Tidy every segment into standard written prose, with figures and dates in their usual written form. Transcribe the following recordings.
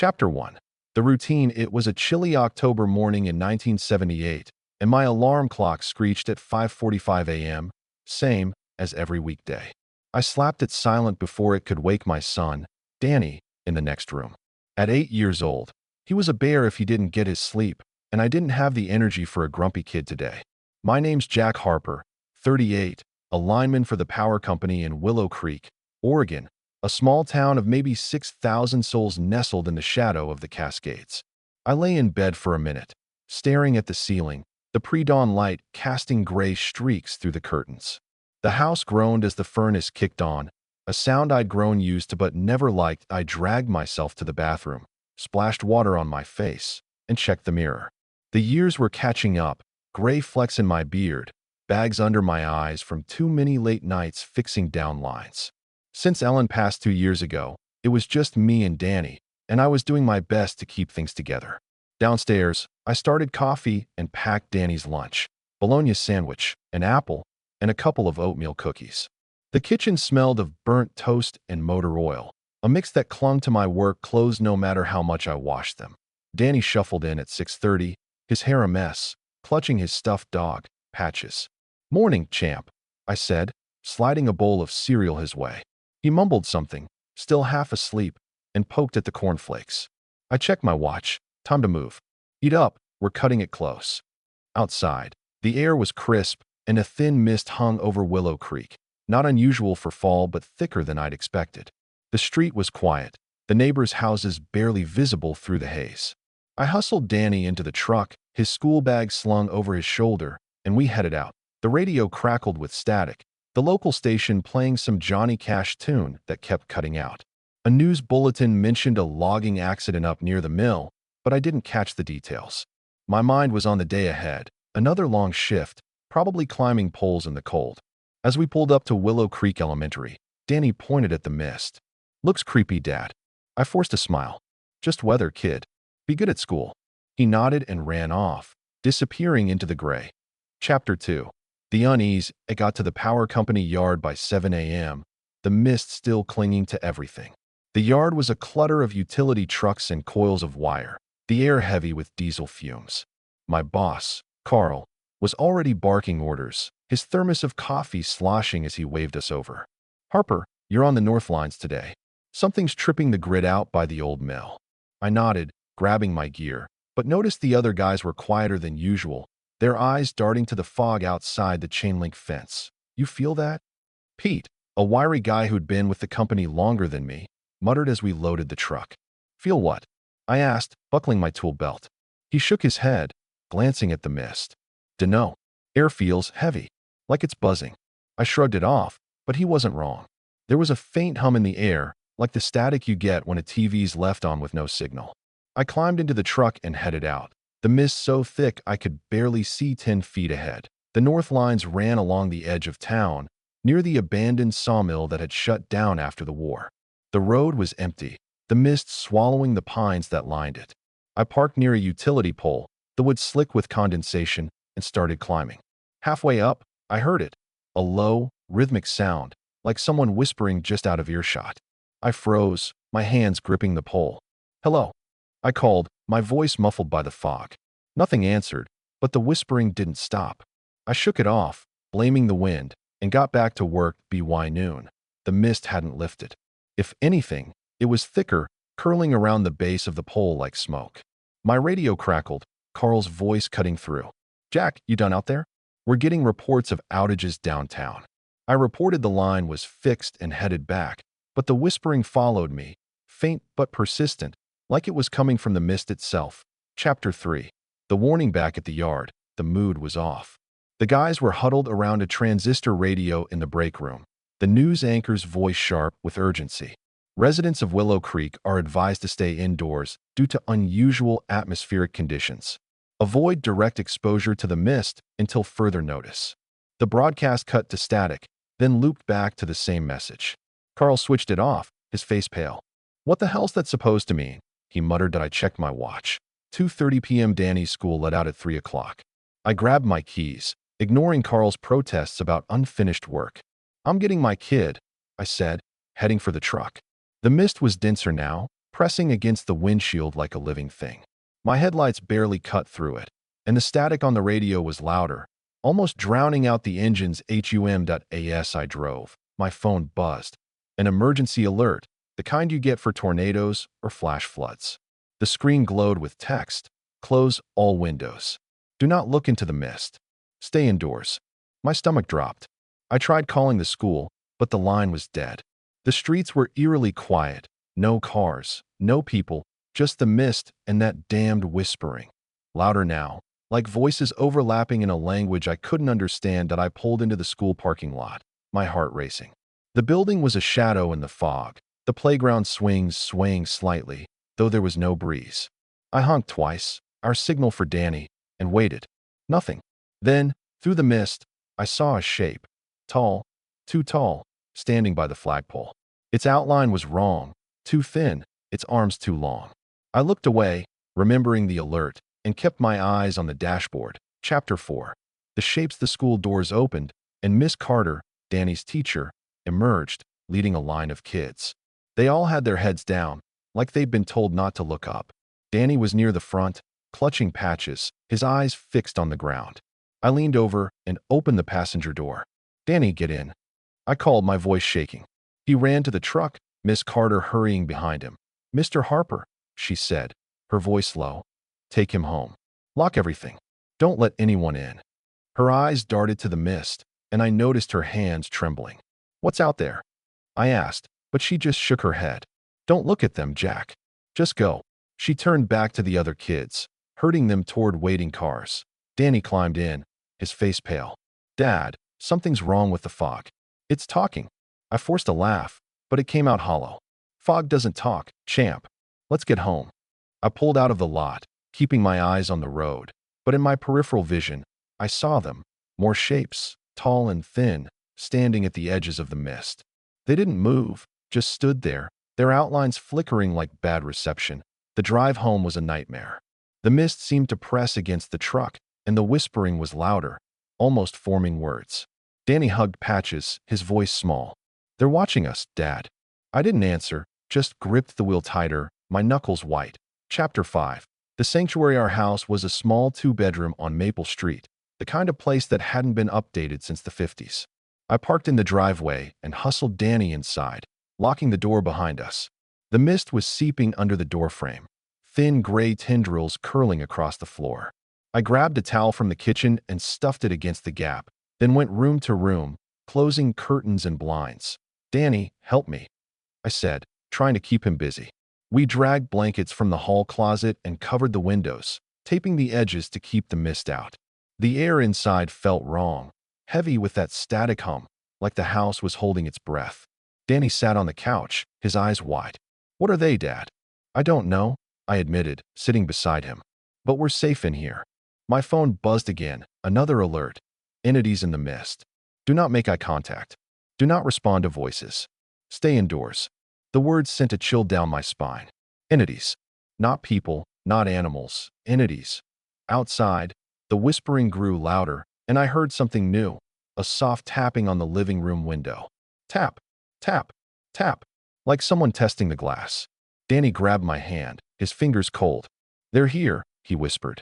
Chapter 1. The routine. It was a chilly October morning in 1978, and my alarm clock screeched at 5:45 a.m., same as every weekday. I slapped it silent before it could wake my son, Danny, in the next room. At 8 years old, he was a bear if he didn't get his sleep, and I didn't have the energy for a grumpy kid today. My name's Jack Harper, 38, a lineman for the power company in Willow Creek, Oregon, a small town of maybe 6,000 souls nestled in the shadow of the Cascades. I lay in bed for a minute, staring at the ceiling, the pre-dawn light casting gray streaks through the curtains. The house groaned as the furnace kicked on, a sound I'd grown used to but never liked. I dragged myself to the bathroom, splashed water on my face, and checked the mirror. The years were catching up, gray flecks in my beard, bags under my eyes from too many late nights fixing down lines. Since Ellen passed 2 years ago, it was just me and Danny, and I was doing my best to keep things together. Downstairs, I started coffee and packed Danny's lunch, bologna sandwich, an apple, and a couple of oatmeal cookies. The kitchen smelled of burnt toast and motor oil, a mix that clung to my work clothes no matter how much I washed them. Danny shuffled in at 6:30, his hair a mess, clutching his stuffed dog, Patches. "Morning, champ," I said, sliding a bowl of cereal his way. He mumbled something, still half asleep, and poked at the cornflakes. I checked my watch. Time to move. "Eat up, we're cutting it close." Outside, the air was crisp, and a thin mist hung over Willow Creek, not unusual for fall but thicker than I'd expected. The street was quiet, the neighbors' houses barely visible through the haze. I hustled Danny into the truck, his school bag slung over his shoulder, and we headed out. The radio crackled with static, the local station playing some Johnny Cash tune that kept cutting out. A news bulletin mentioned a logging accident up near the mill, but I didn't catch the details. My mind was on the day ahead, another long shift, probably climbing poles in the cold. As we pulled up to Willow Creek Elementary, Danny pointed at the mist. "Looks creepy, Dad." I forced a smile. "Just weather, kid. Be good at school." He nodded and ran off, disappearing into the gray. Chapter 2. The unease. It got to the power company yard by 7 a.m., the mist still clinging to everything. The yard was a clutter of utility trucks and coils of wire, the air heavy with diesel fumes. My boss, Carl, was already barking orders, his thermos of coffee sloshing as he waved us over. "Harper, you're on the North Lines today. Something's tripping the grid out by the old mill." I nodded, grabbing my gear, but noticed the other guys were quieter than usual, their eyes darting to the fog outside the chain-link fence. "You feel that?" Pete, a wiry guy who'd been with the company longer than me, muttered as we loaded the truck. "Feel what?" I asked, buckling my tool belt. He shook his head, glancing at the mist. "Dunno. Air feels heavy, like it's buzzing." I shrugged it off, but he wasn't wrong. There was a faint hum in the air, like the static you get when a TV's left on with no signal. I climbed into the truck and headed out, the mist so thick I could barely see 10 feet ahead. The North Lines ran along the edge of town, near the abandoned sawmill that had shut down after the war. The road was empty, the mist swallowing the pines that lined it. I parked near a utility pole, the wood slick with condensation, and started climbing. Halfway up, I heard it, a low, rhythmic sound, like someone whispering just out of earshot. I froze, my hands gripping the pole. "Hello," I called, my voice muffled by the fog. Nothing answered, but the whispering didn't stop. I shook it off, blaming the wind, and got back to work by noon. The mist hadn't lifted. If anything, it was thicker, curling around the base of the pole like smoke. My radio crackled, Carl's voice cutting through. "Jack, you done out there? We're getting reports of outages downtown." I reported the line was fixed and headed back, but the whispering followed me, faint but persistent, like it was coming from the mist itself. Chapter 3. The warning. Back at the yard, the mood was off. The guys were huddled around a transistor radio in the break room, the news anchor's voice sharp with urgency. "Residents of Willow Creek are advised to stay indoors due to unusual atmospheric conditions. Avoid direct exposure to the mist until further notice." The broadcast cut to static, then looped back to the same message. Carl switched it off, his face pale. "What the hell's that supposed to mean?" he muttered. I checked my watch. 2:30 p.m. Danny's school let out at 3 o'clock. I grabbed my keys, ignoring Carl's protests about unfinished work. "I'm getting my kid," I said, heading for the truck. The mist was denser now, pressing against the windshield like a living thing. My headlights barely cut through it, and the static on the radio was louder, almost drowning out the engine's hum.as. I drove. My phone buzzed. An emergency alert, the kind you get for tornadoes or flash floods. The screen glowed with text. Close all windows. Do not look into the mist. Stay indoors. My stomach dropped. I tried calling the school, but the line was dead. The streets were eerily quiet. No cars, no people, just the mist and that damned whispering. Louder now, like voices overlapping in a language I couldn't understand. That I pulled into the school parking lot, my heart racing. The building was a shadow in the fog, the playground swings swaying slightly, though there was no breeze. I honked twice, our signal for Danny, and waited. Nothing. Then, through the mist, I saw a shape. Tall, too tall, standing by the flagpole. Its outline was wrong, too thin, its arms too long. I looked away, remembering the alert, and kept my eyes on the dashboard. Chapter 4. The shapes. The school doors opened, and Miss Carter, Danny's teacher, emerged, leading a line of kids. They all had their heads down, like they'd been told not to look up. Danny was near the front, clutching Patches, his eyes fixed on the ground. I leaned over and opened the passenger door. "Danny, get in," I called, my voice shaking. He ran to the truck, Miss Carter hurrying behind him. "Mr. Harper," she said, her voice low. "Take him home. Lock everything. Don't let anyone in." Her eyes darted to the mist, and I noticed her hands trembling. "What's out there?" I asked, but she just shook her head. "Don't look at them, Jack. Just go." She turned back to the other kids, herding them toward waiting cars. Danny climbed in, his face pale. "Dad, something's wrong with the fog. It's talking." I forced a laugh, but it came out hollow. "Fog doesn't talk, champ. Let's get home." I pulled out of the lot, keeping my eyes on the road, but in my peripheral vision, I saw them, more shapes, tall and thin, standing at the edges of the mist. They didn't move, just stood there, their outlines flickering like bad reception. The drive home was a nightmare. The mist seemed to press against the truck, and the whispering was louder, almost forming words. Danny hugged Patches, his voice small. "They're watching us, Dad." I didn't answer, just gripped the wheel tighter, my knuckles white. Chapter 5. The sanctuary. Our house was a small 2-bedroom on Maple Street, the kind of place that hadn't been updated since the 50s. I parked in the driveway and hustled Danny inside, locking the door behind us. The mist was seeping under the doorframe, thin gray tendrils curling across the floor. I grabbed a towel from the kitchen and stuffed it against the gap, then went room to room, closing curtains and blinds. "Danny, help me," I said, trying to keep him busy. We dragged blankets from the hall closet and covered the windows, taping the edges to keep the mist out. The air inside felt wrong, heavy with that static hum, like the house was holding its breath. Danny sat on the couch, his eyes wide. "What are they, Dad?" "I don't know," I admitted, sitting beside him. "But we're safe in here." My phone buzzed again, another alert. "Entities in the mist. Do not make eye contact. Do not respond to voices. Stay indoors." The words sent a chill down my spine. Entities. Not people, not animals, entities. Outside, the whispering grew louder, and I heard something new, a soft tapping on the living room window. Tap, tap, tap, like someone testing the glass. Danny grabbed my hand, his fingers cold. "They're here," he whispered.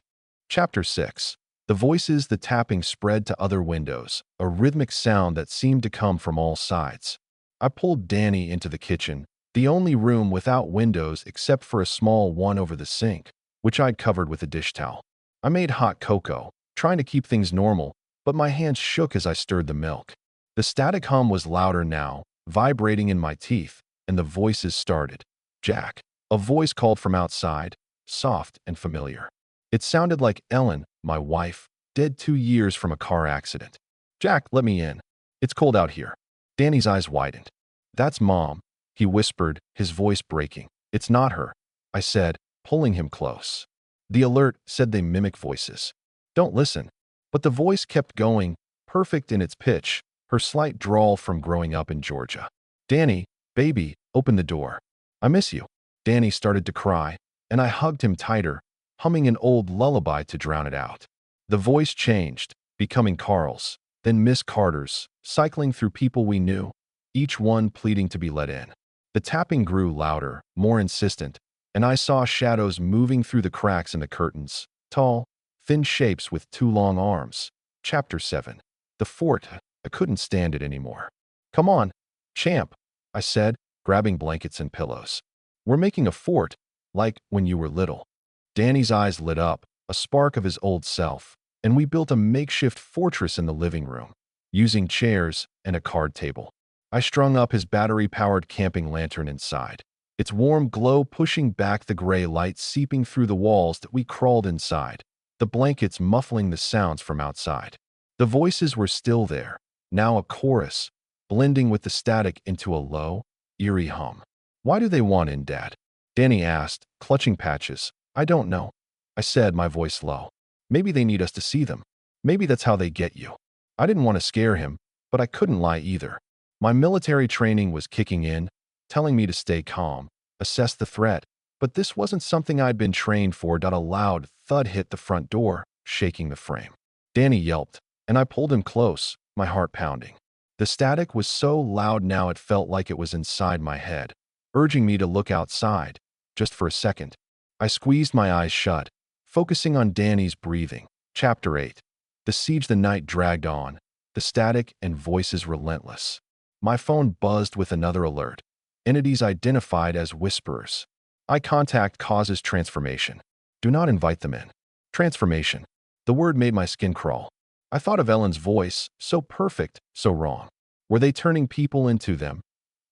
Chapter 6. The voices. The tapping spread to other windows, a rhythmic sound that seemed to come from all sides. I pulled Danny into the kitchen, the only room without windows except for a small one over the sink, which I'd covered with a dish towel. I made hot cocoa, trying to keep things normal, but my hands shook as I stirred the milk. The static hum was louder now, vibrating in my teeth, and the voices started. "Jack." A voice called from outside, soft and familiar. It sounded like Ellen, my wife, dead 2 years from a car accident. "Jack, let me in. It's cold out here." Danny's eyes widened. "That's Mom," he whispered, his voice breaking. "It's not her," I said, pulling him close. The alert said they mimic voices. "Don't listen." But the voice kept going, perfect in its pitch, her slight drawl from growing up in Georgia. "Danny, baby, open the door. I miss you." Danny started to cry, and I hugged him tighter, humming an old lullaby to drown it out. The voice changed, becoming Carl's, then Miss Carter's, cycling through people we knew, each one pleading to be let in. The tapping grew louder, more insistent, and I saw shadows moving through the cracks in the curtains. Tall, thin shapes with two long arms. Chapter 7. The Fort. I couldn't stand it anymore. Come on, champ, I said, grabbing blankets and pillows. We're making a fort, like when you were little. Danny's eyes lit up, a spark of his old self, and we built a makeshift fortress in the living room, using chairs and a card table. I strung up his battery-powered camping lantern inside, its warm glow pushing back the gray light seeping through the walls that we crawled inside, the blankets muffling the sounds from outside. The voices were still there, now a chorus, blending with the static into a low, eerie hum. Why do they want in, Dad? Danny asked, clutching patches. I don't know, I said, my voice low. Maybe they need us to see them. Maybe that's how they get you. I didn't want to scare him, but I couldn't lie either. My military training was kicking in, telling me to stay calm, assess the threat, but this wasn't something I'd been trained for. A loud thud hit the front door, shaking the frame. Danny yelped, and I pulled him close, my heart pounding. The static was so loud now it felt like it was inside my head, urging me to look outside, just for a second. I squeezed my eyes shut, focusing on Danny's breathing. Chapter 8. The siege. The night dragged on, the static and voices relentless. My phone buzzed with another alert. Entities identified as whisperers. Eye contact causes transformation. Do not invite them in. Transformation. The word made my skin crawl. I thought of Ellen's voice, so perfect, so wrong. Were they turning people into them?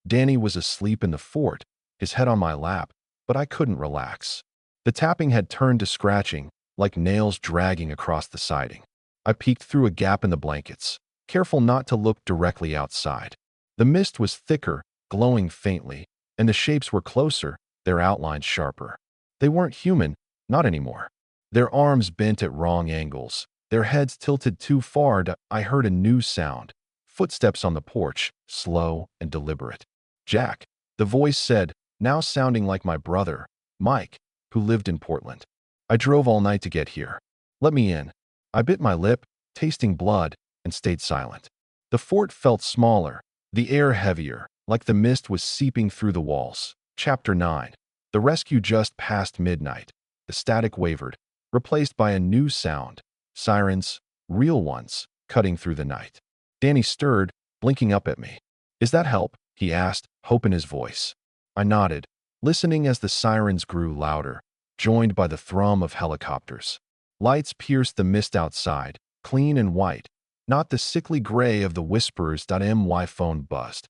Danny was asleep in the fort, his head on my lap, but I couldn't relax. The tapping had turned to scratching, like nails dragging across the siding. I peeked through a gap in the blankets, careful not to look directly outside. The mist was thicker, glowing faintly, and the shapes were closer, their outlines sharper. They weren't human, not anymore. Their arms bent at wrong angles, their heads tilted too far. I heard a new sound. Footsteps on the porch, slow and deliberate. Jack, the voice said, now sounding like my brother, Mike, who lived in Portland. I drove all night to get here. Let me in. I bit my lip, tasting blood, and stayed silent. The fort felt smaller, the air heavier, like the mist was seeping through the walls. Chapter 9. The rescue. Just past midnight. The static wavered, replaced by a new sound. Sirens, real ones, cutting through the night. Danny stirred, blinking up at me. Is that help? He asked, hope in his voice. I nodded, listening as the sirens grew louder, joined by the thrum of helicopters. Lights pierced the mist outside, clean and white, not the sickly gray of the whisperers. My phone buzzed.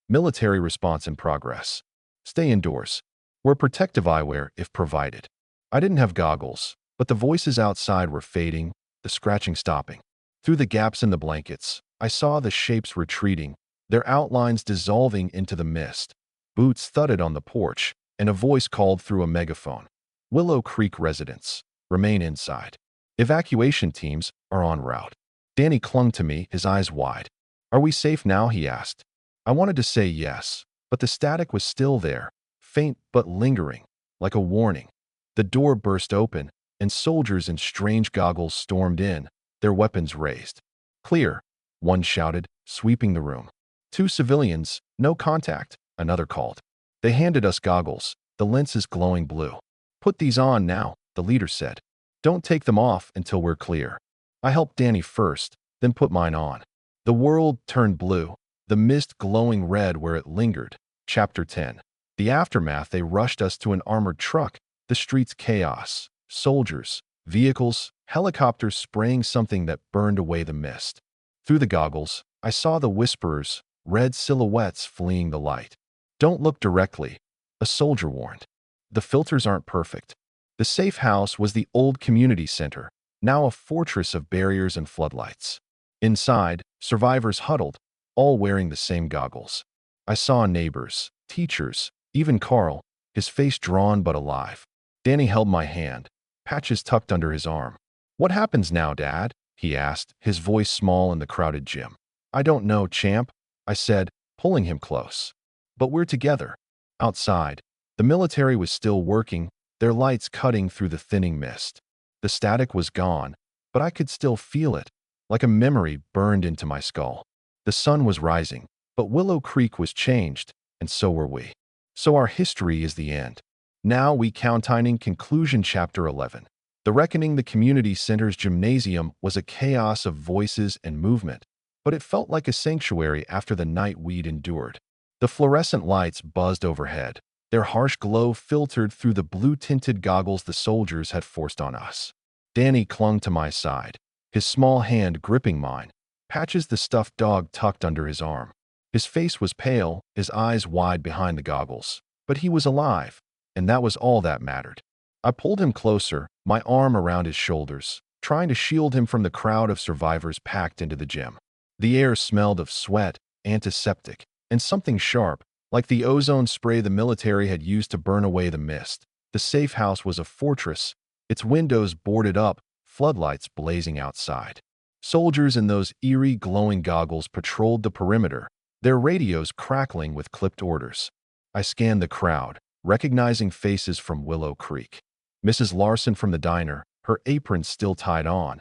Military response in progress. Stay indoors. Wear protective eyewear if provided. I didn't have goggles, but the voices outside were fading, the scratching stopping. Through the gaps in the blankets, I saw the shapes retreating, their outlines dissolving into the mist. Boots thudded on the porch, and a voice called through a megaphone. Willow Creek residents, remain inside. Evacuation teams are en route. Danny clung to me, his eyes wide. Are we safe now? He asked. I wanted to say yes, but the static was still there, faint but lingering, like a warning. The door burst open, and soldiers in strange goggles stormed in, their weapons raised. Clear, one shouted, sweeping the room. Two civilians, no contact, another called. They handed us goggles, the lenses glowing blue. Put these on now, the leader said. Don't take them off until we're clear. I helped Danny first, then put mine on. The world turned blue, the mist glowing red where it lingered. Chapter 10. The aftermath. They rushed us to an armored truck, the streets chaos, soldiers, vehicles, helicopters spraying something that burned away the mist. Through the goggles, I saw the whisperers, red silhouettes fleeing the light. Don't look directly, a soldier warned. The filters aren't perfect. The safe house was the old community center, now a fortress of barriers and floodlights. Inside, survivors huddled, all wearing the same goggles. I saw neighbors, teachers, even Carl, his face drawn but alive. Danny held my hand, patches tucked under his arm. What happens now, Dad? He asked, his voice small in the crowded gym. I don't know, champ, I said, pulling him close. But we're together. Outside, the military was still working, their lights cutting through the thinning mist. The static was gone, but I could still feel it, like a memory burned into my skull. The sun was rising, but Willow Creek was changed, and so were we. So our history is the end. Now we counting conclusion chapter 11. The Reckoning. The community center's gymnasium was a chaos of voices and movement, but it felt like a sanctuary after the night we'd endured. The fluorescent lights buzzed overhead, their harsh glow filtered through the blue-tinted goggles the soldiers had forced on us. Danny clung to my side, his small hand gripping mine, Patches the stuffed dog tucked under his arm. His face was pale, his eyes wide behind the goggles, but he was alive, and that was all that mattered. I pulled him closer, my arm around his shoulders, trying to shield him from the crowd of survivors packed into the gym. The air smelled of sweat, antiseptic, and something sharp, like the ozone spray the military had used to burn away the mist. The safe house was a fortress, its windows boarded up, floodlights blazing outside. Soldiers in those eerie, glowing goggles patrolled the perimeter, their radios crackling with clipped orders. I scanned the crowd, recognizing faces from Willow Creek. Mrs. Larson from the diner, her apron still tied on.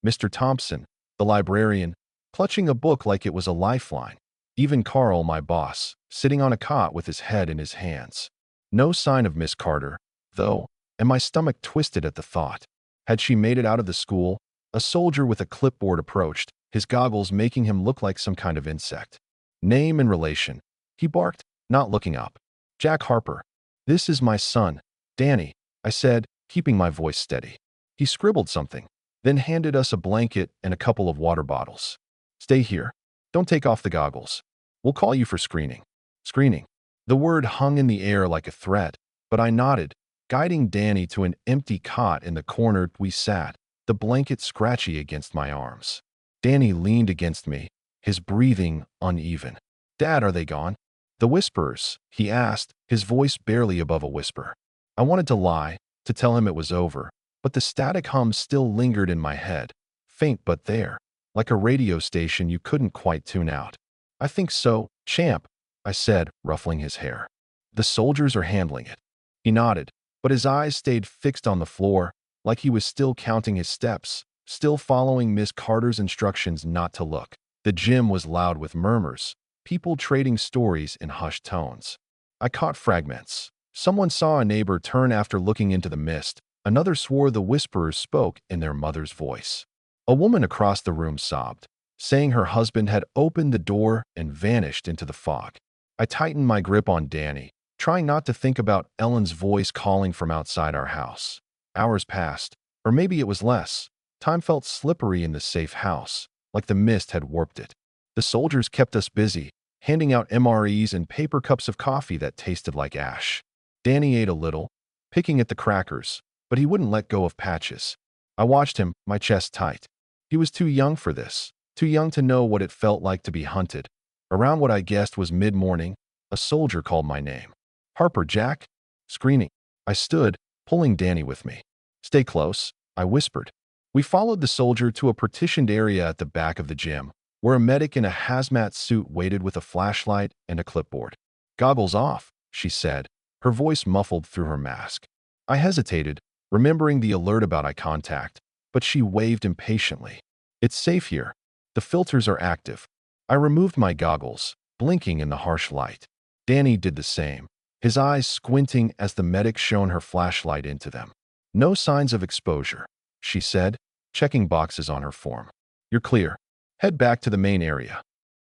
Mr. Thompson, the librarian, clutching a book like it was a lifeline. Even Carl, my boss, sitting on a cot with his head in his hands. No sign of Miss Carter, though, and my stomach twisted at the thought. Had she made it out of the school? A soldier with a clipboard approached, his goggles making him look like some kind of insect. Name and relation, he barked, not looking up. Jack Harper. This is my son, Danny, I said, keeping my voice steady. He scribbled something, then handed us a blanket and a couple of water bottles. Stay here. Don't take off the goggles. We'll call you for screening. Screening. The word hung in the air like a threat, but I nodded, guiding Danny to an empty cot in the corner we sat, the blanket scratchy against my arms. Danny leaned against me, his breathing uneven. Dad, are they gone? The whisperers, he asked, his voice barely above a whisper. I wanted to lie, to tell him it was over, but the static hum still lingered in my head, faint but there, like a radio station you couldn't quite tune out. I think so, champ, I said, ruffling his hair. The soldiers are handling it. He nodded, but his eyes stayed fixed on the floor, like he was still counting his steps, still following Miss Carter's instructions not to look. The gym was loud with murmurs, people trading stories in hushed tones. I caught fragments. Someone saw a neighbor turn after looking into the mist. Another swore the whisperers spoke in their mother's voice. A woman across the room sobbed, saying her husband had opened the door and vanished into the fog. I tightened my grip on Danny, trying not to think about Ellen's voice calling from outside our house. Hours passed, or maybe it was less. Time felt slippery in the safe house, like the mist had warped it. The soldiers kept us busy, handing out MREs and paper cups of coffee that tasted like ash. Danny ate a little, picking at the crackers, but he wouldn't let go of Patches. I watched him, my chest tight. He was too young for this, too young to know what it felt like to be hunted. Around what I guessed was mid-morning, a soldier called my name. Harper, Jack? Screening. I stood, pulling Danny with me. Stay close, I whispered. We followed the soldier to a partitioned area at the back of the gym, where a medic in a hazmat suit waited with a flashlight and a clipboard. Goggles off, she said, her voice muffled through her mask. I hesitated, remembering the alert about eye contact, but she waved impatiently. It's safe here. The filters are active. I removed my goggles, blinking in the harsh light. Danny did the same, his eyes squinting as the medic shone her flashlight into them. No signs of exposure, she said, checking boxes on her form. You're clear. Head back to the main area.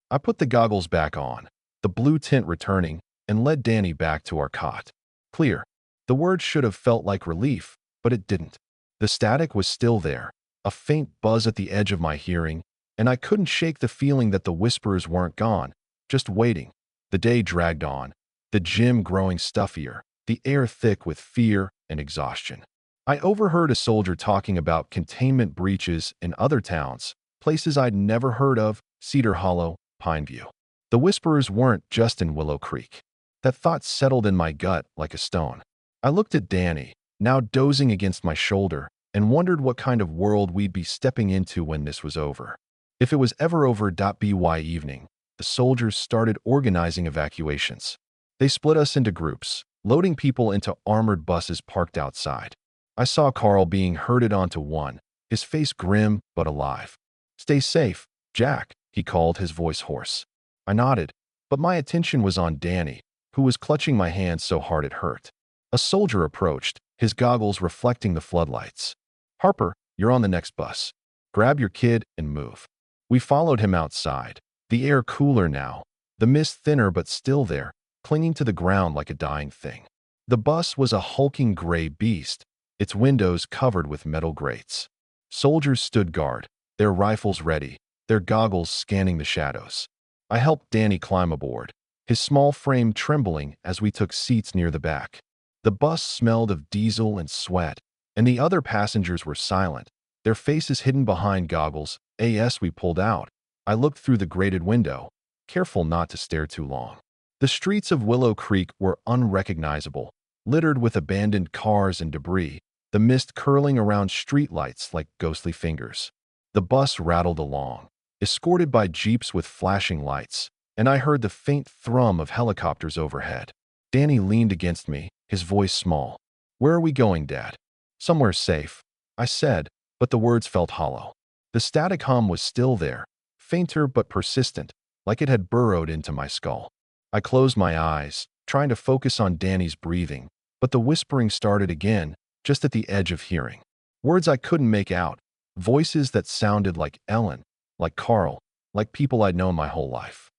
I put the goggles back on, the blue tint returning, and led Danny back to our cot. Clear. The word should have felt like relief, but it didn't. The static was still there, a faint buzz at the edge of my hearing, and I couldn't shake the feeling that the whisperers weren't gone, just waiting. The day dragged on, the gym growing stuffier, the air thick with fear and exhaustion. I overheard a soldier talking about containment breaches in other towns, places I'd never heard of, Cedar Hollow, Pineview. The whisperers weren't just in Willow Creek. That thought settled in my gut like a stone. I looked at Danny, now dozing against my shoulder, and wondered what kind of world we'd be stepping into when this was over. If it was ever over. By evening, the soldiers started organizing evacuations. They split us into groups, loading people into armored buses parked outside. I saw Carl being herded onto one, his face grim but alive. Stay safe, Jack, he called, his voice hoarse. I nodded, but my attention was on Danny, who was clutching my hand so hard it hurt. A soldier approached, his goggles reflecting the floodlights. "Harper, you're on the next bus. Grab your kid and move." We followed him outside, the air cooler now, the mist thinner but still there, clinging to the ground like a dying thing. The bus was a hulking gray beast, its windows covered with metal grates. Soldiers stood guard, their rifles ready, their goggles scanning the shadows. I helped Danny climb aboard, his small frame trembling as we took seats near the back. The bus smelled of diesel and sweat, and the other passengers were silent, their faces hidden behind goggles. As we pulled out, I looked through the grated window, careful not to stare too long. The streets of Willow Creek were unrecognizable, littered with abandoned cars and debris, the mist curling around streetlights like ghostly fingers. The bus rattled along, escorted by jeeps with flashing lights, and I heard the faint thrum of helicopters overhead. Danny leaned against me, his voice small. "Where are we going, Dad?" "Somewhere safe," I said, but the words felt hollow. The static hum was still there, fainter but persistent, like it had burrowed into my skull. I closed my eyes, trying to focus on Danny's breathing, but the whispering started again, just at the edge of hearing. Words I couldn't make out, voices that sounded like Ellen, like Carl, like people I'd known my whole life.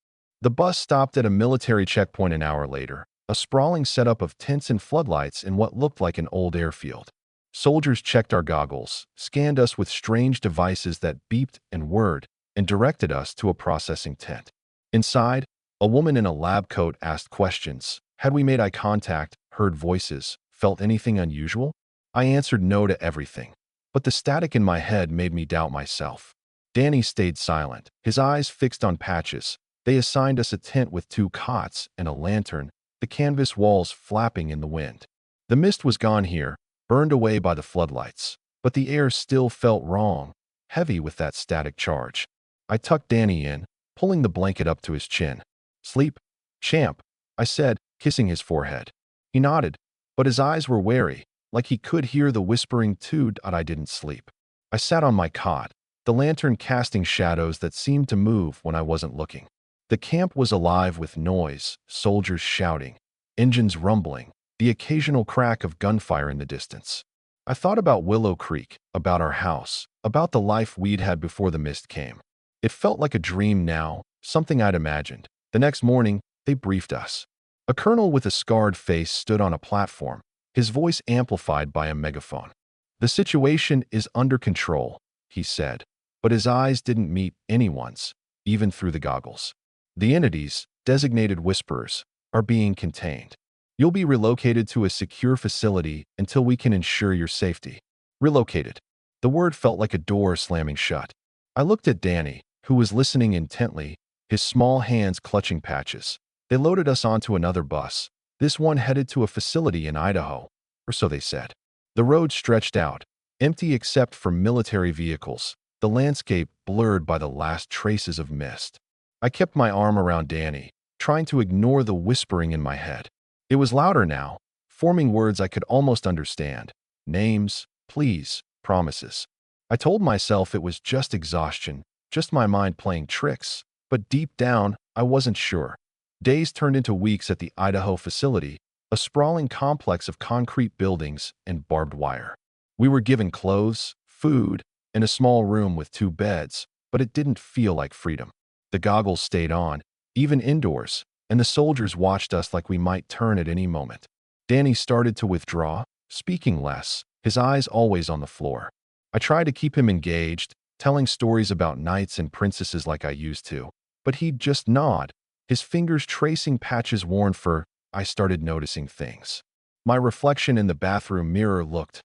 The bus stopped at a military checkpoint an hour later, a sprawling setup of tents and floodlights in what looked like an old airfield. Soldiers checked our goggles, scanned us with strange devices that beeped and whirred, and directed us to a processing tent. Inside, a woman in a lab coat asked questions. Had we made eye contact, heard voices, felt anything unusual? I answered no to everything, but the static in my head made me doubt myself. Danny stayed silent, his eyes fixed on Patches. They assigned us a tent with 2 cots and a lantern, the canvas walls flapping in the wind. The mist was gone here, burned away by the floodlights, but the air still felt wrong, heavy with that static charge. I tucked Danny in, pulling the blanket up to his chin. "Sleep, champ," I said, kissing his forehead. He nodded, but his eyes were wary, like he could hear the whispering too. I didn't sleep. I sat on my cot, the lantern casting shadows that seemed to move when I wasn't looking. The camp was alive with noise, soldiers shouting, engines rumbling, the occasional crack of gunfire in the distance. I thought about Willow Creek, about our house, about the life we'd had before the mist came. It felt like a dream now, something I'd imagined. The next morning, they briefed us. A colonel with a scarred face stood on a platform, his voice amplified by a megaphone. "The situation is under control," he said, but his eyes didn't meet anyone's, even through the goggles. "The entities, designated whisperers, are being contained. You'll be relocated to a secure facility until we can ensure your safety." Relocated. The word felt like a door slamming shut. I looked at Danny, who was listening intently, his small hands clutching Patches. They loaded us onto another bus, this one headed to a facility in Idaho, or so they said. The road stretched out, empty except for military vehicles, the landscape blurred by the last traces of mist. I kept my arm around Danny, trying to ignore the whispering in my head. It was louder now, forming words I could almost understand. Names, pleas, promises. I told myself it was just exhaustion, just my mind playing tricks, but deep down, I wasn't sure. Days turned into weeks at the Idaho facility, a sprawling complex of concrete buildings and barbed wire. We were given clothes, food, and a small room with 2 beds, but it didn't feel like freedom. The goggles stayed on, even indoors, and the soldiers watched us like we might turn at any moment. Danny started to withdraw, speaking less, his eyes always on the floor. I tried to keep him engaged, telling stories about knights and princesses like I used to, but he'd just nod, his fingers tracing Patches' worn fur. I started noticing things. My reflection in the bathroom mirror looked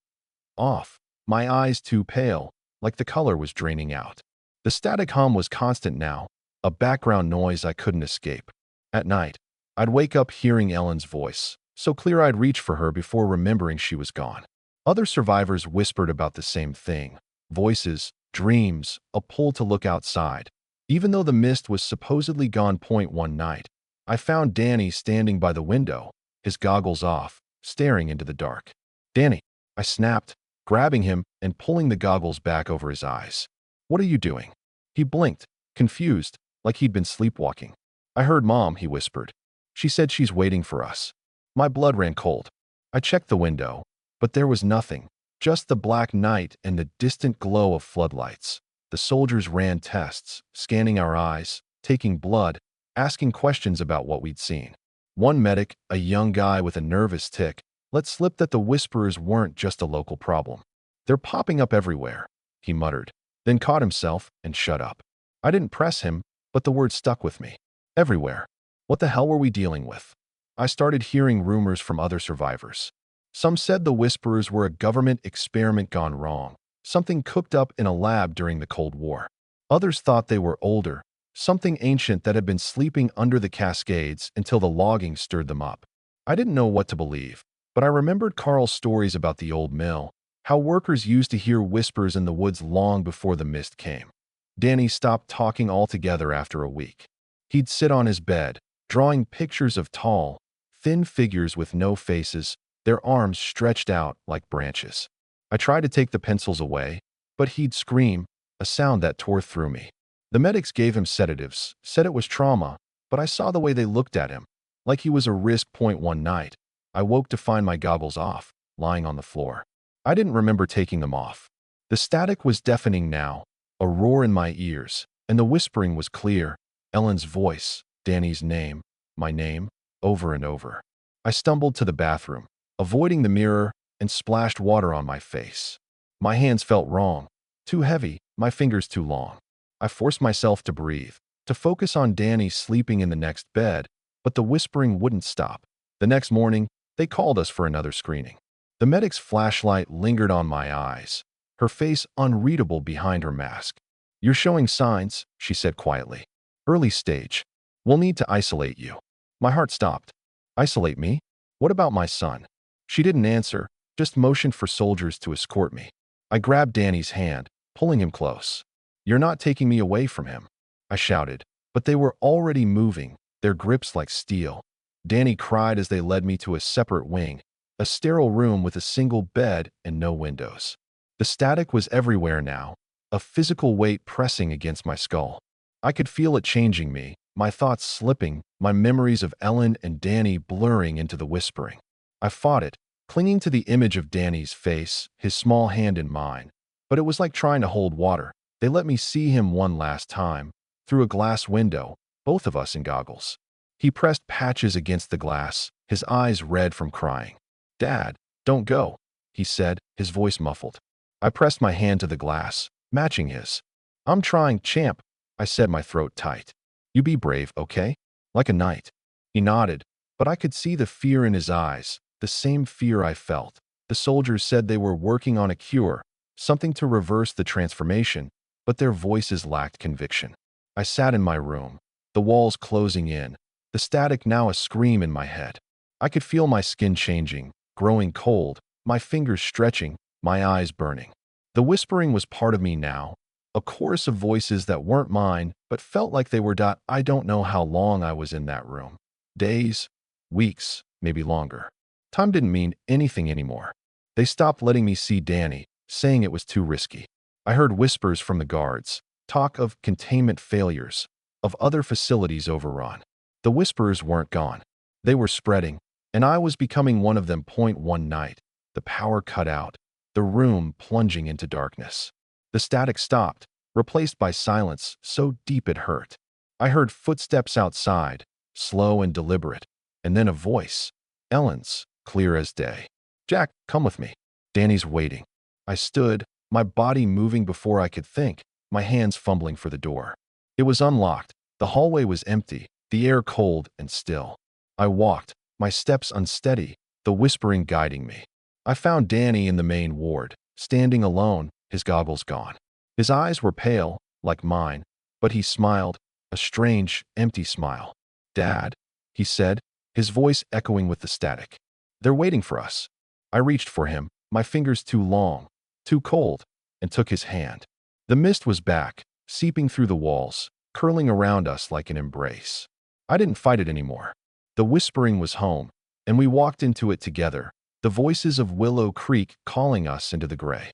off, my eyes too pale, like the color was draining out. The static hum was constant now, a background noise I couldn't escape. At night, I'd wake up hearing Ellen's voice, so clear I'd reach for her before remembering she was gone. Other survivors whispered about the same thing. Voices, dreams, a pull to look outside. Even though the mist was supposedly gone. One night, I found Danny standing by the window, his goggles off, staring into the dark. "Danny," I snapped, grabbing him and pulling the goggles back over his eyes. "What are you doing?" He blinked, confused, like he'd been sleepwalking. "I heard Mom," he whispered. She said she's waiting for us. My blood ran cold. I checked the window, but there was nothing, just the black night and the distant glow of floodlights. The soldiers ran tests, scanning our eyes, taking blood, asking questions about what we'd seen. One medic, a young guy with a nervous tic, let slip that the whisperers weren't just a local problem. "They're popping up everywhere," he muttered, then caught himself and shut up. I didn't press him, but the word stuck with me. Everywhere. What the hell were we dealing with? I started hearing rumors from other survivors. Some said the whisperers were a government experiment gone wrong, something cooked up in a lab during the Cold War. Others thought they were older, something ancient that had been sleeping under the Cascades until the logging stirred them up. I didn't know what to believe, but I remembered Carl's stories about the old mill, how workers used to hear whispers in the woods long before the mist came. Danny stopped talking altogether after a week. He'd sit on his bed, drawing pictures of tall, thin figures with no faces, their arms stretched out like branches. I tried to take the pencils away, but he'd scream, a sound that tore through me. The medics gave him sedatives, said it was trauma, but I saw the way they looked at him, like he was a risk point. One night, I woke to find my goggles off, lying on the floor. I didn't remember taking them off. The static was deafening now, a roar in my ears, and the whispering was clear. Ellen's voice, Danny's name, my name, over and over. I stumbled to the bathroom, avoiding the mirror, and splashed water on my face. My hands felt wrong, too heavy, my fingers too long. I forced myself to breathe, to focus on Danny sleeping in the next bed, but the whispering wouldn't stop. The next morning, they called us for another screening. The medic's flashlight lingered on my eyes, her face unreadable behind her mask. "You're showing signs," she said quietly. "Early stage. We'll need to isolate you." My heart stopped. Isolate me? What about my son? She didn't answer, just motioned for soldiers to escort me. I grabbed Danny's hand, pulling him close. "You're not taking me away from him," I shouted, but they were already moving, their grips like steel. Danny cried as they led me to a separate wing, a sterile room with a single bed and no windows. The static was everywhere now, a physical weight pressing against my skull. I could feel it changing me, my thoughts slipping, my memories of Ellen and Danny blurring into the whispering. I fought it, clinging to the image of Danny's face, his small hand in mine. But it was like trying to hold water. They let me see him one last time, through a glass window, both of us in goggles. He pressed patches against the glass, his eyes red from crying. "Dad, don't go," he said, his voice muffled. I pressed my hand to the glass, matching his. "I'm trying, champ," I said, my throat tight. "You be brave, okay? Like a knight." He nodded, but I could see the fear in his eyes, the same fear I felt. The soldiers said they were working on a cure, something to reverse the transformation, but their voices lacked conviction. I sat in my room, the walls closing in, the static now a scream in my head. I could feel my skin changing, growing cold, my fingers stretching, my eyes burning. The whispering was part of me now, a chorus of voices that weren't mine, but felt like they were. I don't know how long I was in that room. Days, weeks, maybe longer. Time didn't mean anything anymore. They stopped letting me see Danny, saying it was too risky. I heard whispers from the guards, talk of containment failures, of other facilities overrun. The whisperers weren't gone. They were spreading, and I was becoming one of them. One night, the power cut out, the room plunging into darkness. The static stopped, replaced by silence so deep it hurt. I heard footsteps outside, slow and deliberate, and then a voice, Ellen's, clear as day. "Jack, come with me. Danny's waiting." I stood, my body moving before I could think, my hands fumbling for the door. It was unlocked. The hallway was empty, the air cold and still. I walked, my steps unsteady, the whispering guiding me. I found Danny in the main ward, standing alone, his goggles gone. His eyes were pale, like mine, but he smiled, a strange, empty smile. "Dad," he said, his voice echoing with the static. "They're waiting for us." I reached for him, my fingers too long, too cold, and took his hand. The mist was back, seeping through the walls, curling around us like an embrace. I didn't fight it anymore. The whispering was home, and we walked into it together, the voices of Willow Creek calling us into the gray.